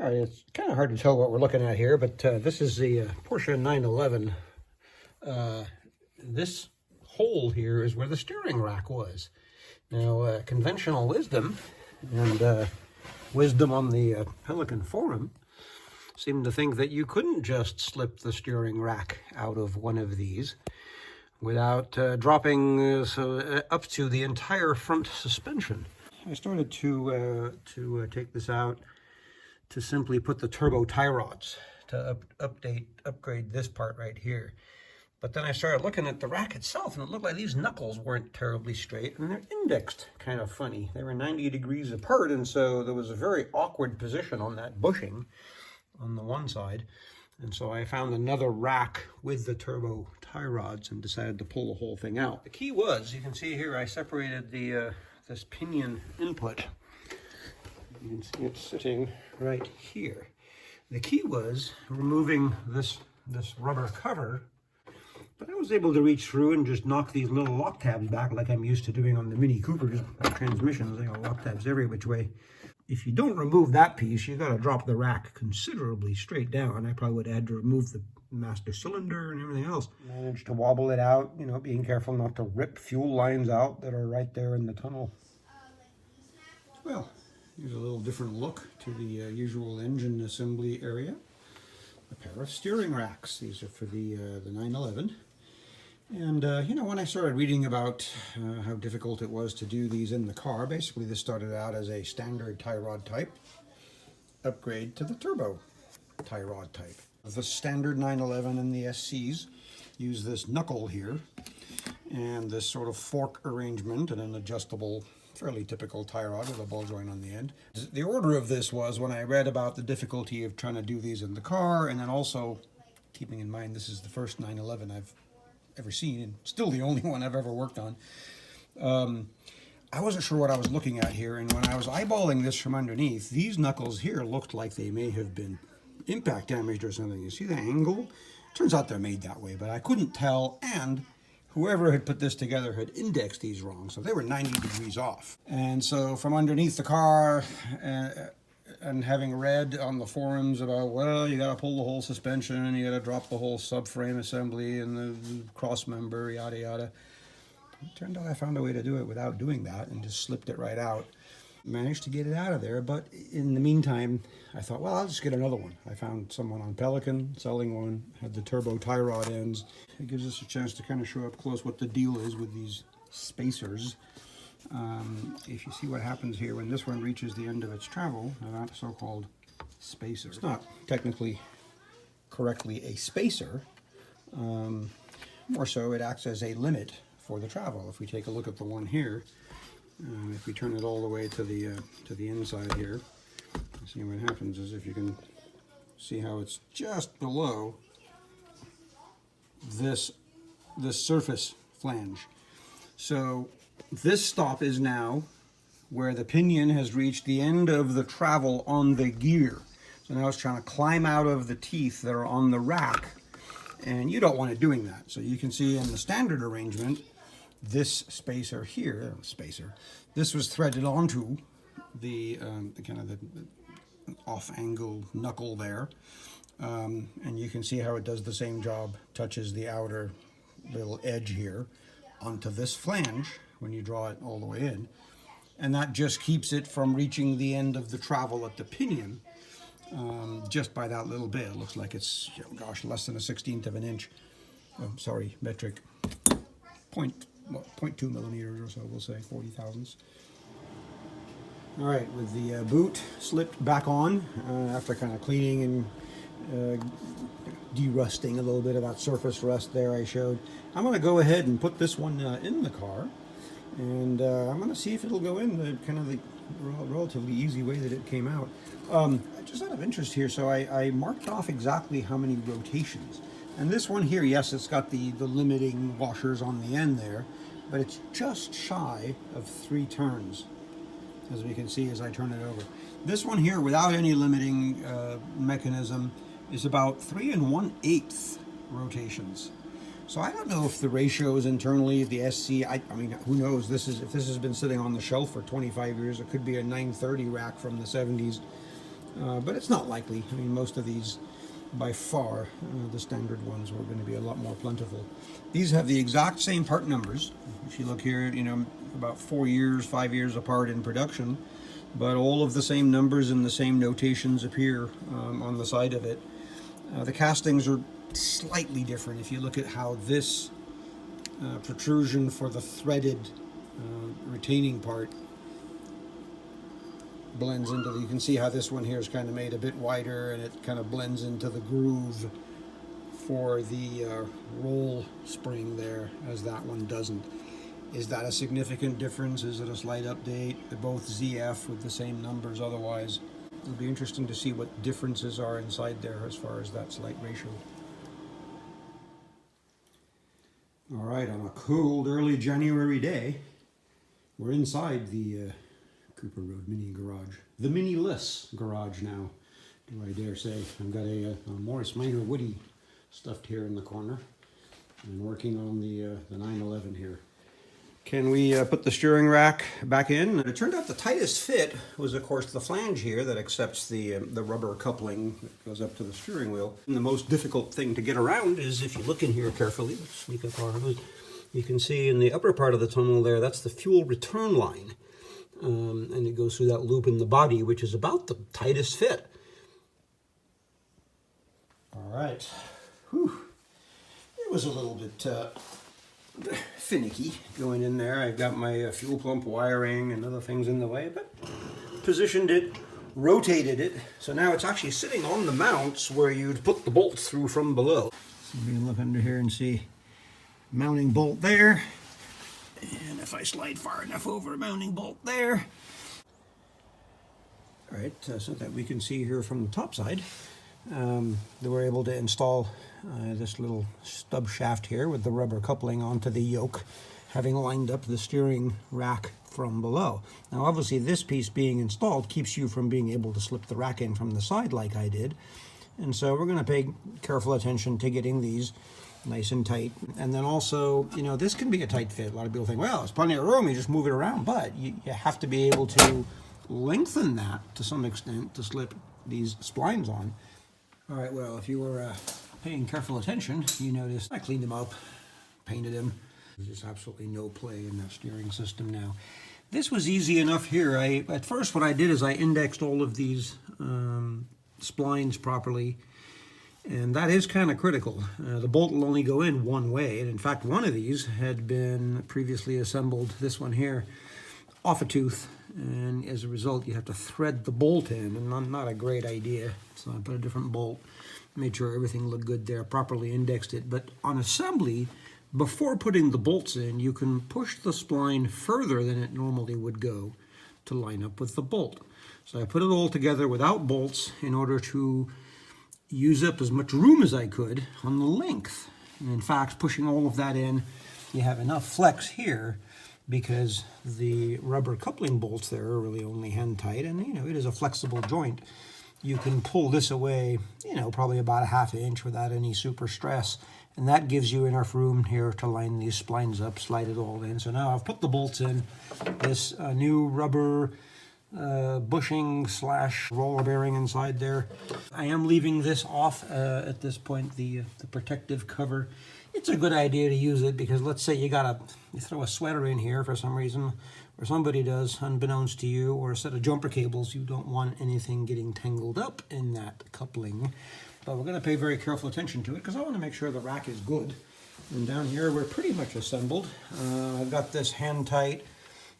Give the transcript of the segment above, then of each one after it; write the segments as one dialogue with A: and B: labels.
A: All right, it's kind of hard to tell what we're looking at here, but this is the Porsche 911. This hole here is where the steering rack was. Now, conventional wisdom and wisdom on the Pelican forum seemed to think that you couldn't just slip the steering rack out of one of these without dropping up to the entire front suspension. I started to take this out to simply put the turbo tie rods to upgrade this part right here. But then I started looking at the rack itself, and it looked like these knuckles weren't terribly straight, and they're indexed kind of funny. They were 90 degrees apart, and so there was a very awkward position on that bushing on the one side. And so I found another rack with the turbo tie rods and decided to pull the whole thing out. The key was, you can see here, I separated the this pinion input. You can see it sitting right here. The key was removing this rubber cover, but I was able to reach through and just knock these little lock tabs back like I'm used to doing on the Mini Coopers transmissions. They got lock tabs every which way. If you don't remove that piece, you got to drop the rack considerably straight down. I probably would have had to remove the master cylinder and everything else. Managed to wobble it out, you know, being careful not to rip fuel lines out that are right there in the tunnel. Well, here's a little different look to the usual engine assembly area. A pair of steering racks. These are for the 911. And, you know, when I started reading about how difficult it was to do these in the car, basically this started out as a standard tie rod type, upgrade to the turbo tie rod type. The standard 911 and the SCs use this knuckle here and this sort of fork arrangement and an adjustable, fairly typical tie rod with a ball joint on the end. The order of this was when I read about the difficulty of trying to do these in the car, and then also keeping in mind this is the first 911 I've ever seen, and still the only one I've ever worked on. I wasn't sure what I was looking at here, and when I was eyeballing this from underneath, these knuckles here looked like they may have been impact damaged or something. You see the angle? Turns out they're made that way, but I couldn't tell, and whoever had put this together had indexed these wrong, so they were 90 degrees off. And so from underneath the car, and having read on the forums about, well, you got to pull the whole suspension, you got to drop the whole subframe assembly and the cross member, yada yada. It turned out I found a way to do it without doing that and just slipped it right out. Managed to get it out of there, but in the meantime, I thought, well, I'll just get another one. I found someone on Pelican selling one, had the turbo tie rod ends. It gives us a chance to kind of show up close what the deal is with these spacers. If you see what happens here when this one reaches the end of its travel, that so-called spacer. It's not technically correctly a spacer. More so, it acts as a limit for the travel. If we take a look at the one here, if we turn it all the way to the inside here, see what happens is if you can see how it's just below this surface flange. So this stop is now where the pinion has reached the end of the travel on the gear. So now it's trying to climb out of the teeth that are on the rack, and you don't want it doing that. So you can see in the standard arrangement, this spacer here, this was threaded onto the kind of the off-angle knuckle there. And you can see how it does the same job, touches the outer little edge here onto this flange when you draw it all the way in, and that just keeps it from reaching the end of the travel at the pinion just by that little bit. It looks like it's, oh gosh, less than a 1/16 of an inch. Oh, sorry, metric. 0.2 millimeters or so, we'll say, 40 thousandths. All right, with the boot slipped back on after kind of cleaning and derusting a little bit of that surface rust there I showed, I'm going to go ahead and put this one in the car, and I'm going to see if it'll go in the kind of the relatively easy way that it came out. Just out of interest here, so I marked off exactly how many rotations. And this one here, yes, it's got the limiting washers on the end there, but it's just shy of 3 turns, as we can see as I turn it over. This one here, without any limiting mechanism, is about 3 1/8 rotations. So I don't know if the ratios internally, the SC, I mean, who knows? If this has been sitting on the shelf for 25 years, it could be a 930 rack from the 70s. but it's not likely. I mean, most of these, by far, the standard ones were going to be a lot more plentiful. These have the exact same part numbers. If you look here, you know, about 4 years, 5 years apart in production, but all of the same numbers and the same notations appear on the side of it. The castings are slightly different. If you look at how this protrusion for the threaded retaining part blends into you can see how this one here is kind of made a bit wider, and it kind of blends into the groove for the roll spring there, as that one doesn't. Is that a significant difference? Is it a slight update? They're both ZF with the same numbers otherwise. It'll be interesting to see what differences are inside there as far as that slight ratio. All right, on a cold early January day, we're inside the Cooper Road Mini Garage. The Mini-less garage now, do I dare say. I've got a Morris Minor Woody stuffed here in the corner and working on the 911 here. Can we put the steering rack back in? It turned out the tightest fit was, of course, the flange here that accepts the rubber coupling that goes up to the steering wheel. And the most difficult thing to get around is, if you look in here carefully, let's sneak up our hood, you can see in the upper part of the tunnel there, that's the fuel return line. And it goes through that loop in the body, which is about the tightest fit. All right. Whew. It was a little bit finicky going in there. I've got my fuel pump wiring and other things in the way, but positioned it, rotated it, so now it's actually sitting on the mounts where you'd put the bolts through from below. So we can look under here and see mounting bolt there, and if I slide far enough over, a mounting bolt there. All right, so that we can see here from the top side, they were able to install this little stub shaft here with the rubber coupling onto the yoke, having lined up the steering rack from below. Now obviously this piece being installed keeps you from being able to slip the rack in from the side like I did, and so we're going to pay careful attention to getting these nice and tight. And then also, you know, this can be a tight fit. A lot of people think, well, there's plenty of room, you just move it around, but you have to be able to lengthen that to some extent to slip these splines on. All right, well, if you were paying careful attention, you noticed I cleaned them up, painted them. There's absolutely no play in that steering system now. This was easy enough here. At first what I did is I indexed all of these splines properly, and that is kind of critical. The bolt will only go in one way, and in fact one of these had been previously assembled, this one here, off a tooth, and as a result you have to thread the bolt in, and not a great idea. So I put a different bolt, made sure everything looked good there, properly indexed it. But on assembly, before putting the bolts in, you can push the spline further than it normally would go to line up with the bolt. So I put it all together without bolts in order to use up as much room as I could on the length. And in fact, pushing all of that in, you have enough flex here because the rubber coupling bolts there are really only hand tight, and you know, it is a flexible joint. You can pull this away, you know, probably about a ½ inch without any super stress, and that gives you enough room here to line these splines up, slide it all in. So now I've put the bolts in, this new rubber bushing / roller bearing inside there. I am leaving this off at this point, the protective cover. It's a good idea to use it because let's say you throw a sweater in here for some reason, or somebody does, unbeknownst to you, or a set of jumper cables. You don't want anything getting tangled up in that coupling. But we're going to pay very careful attention to it because I want to make sure the rack is good. And down here we're pretty much assembled. I've got this hand tight.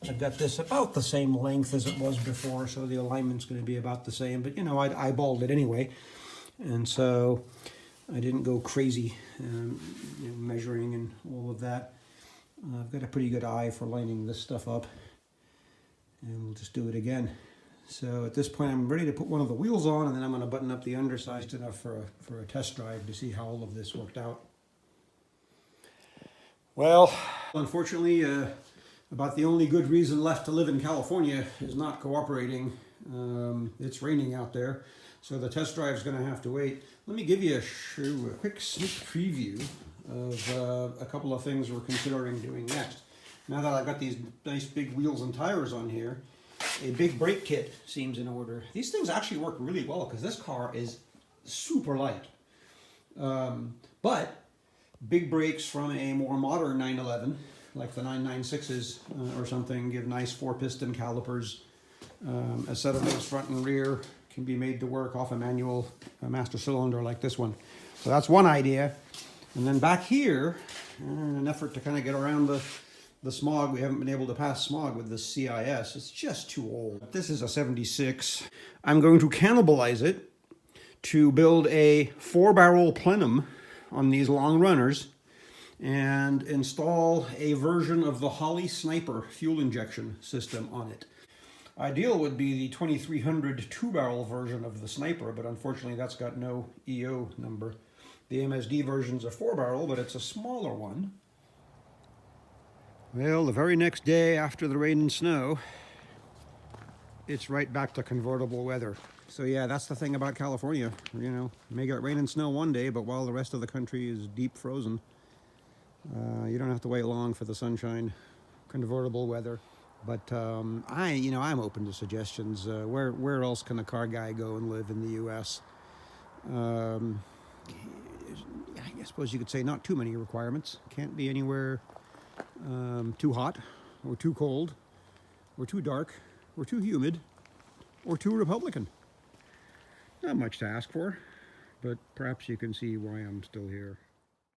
A: I've got this about the same length as it was before, so the alignment's going to be about the same. But you know, I eyeballed it anyway, and so I didn't go crazy you know, measuring and all of that. I've got a pretty good eye for lining this stuff up, and we'll just do it again. So at this point I'm ready to put one of the wheels on, and then I'm going to button up the underside enough for a test drive to see how all of this worked out. Well, unfortunately, about the only good reason left to live in California is not cooperating. It's raining out there, so the test drive is going to have to wait. Let me give you a quick sneak preview of a couple of things we're considering doing next. Now that I've got these nice big wheels and tires on here, a big brake kit seems in order. These things actually work really well because this car is super light. But big brakes from a more modern 911, like the 996s or something, give nice 4-piston calipers. A set of those front and rear can be made to work off a manual master cylinder like this one. So that's one idea. And then back here, in an effort to kind of get around the smog, we haven't been able to pass smog with this CIS. It's just too old. This is a 76. I'm going to cannibalize it to build a 4-barrel plenum on these long runners and install a version of the Holly Sniper fuel injection system on it. Ideal would be the 2300 2-barrel version of the Sniper, but unfortunately that's got no EO number. The MSD version's a 4-barrel, but it's a smaller one. Well, the very next day after the rain and snow, it's right back to convertible weather. So yeah, that's the thing about California. You know, you may get rain and snow one day, but while the rest of the country is deep frozen, you don't have to wait long for the sunshine, convertible weather. But I'm open to suggestions. Where else can a car guy go and live in the U.S.? I suppose you could say not too many requirements. Can't be anywhere too hot, or too cold, or too dark, or too humid, or too Republican. Not much to ask for, but perhaps you can see why I'm still here.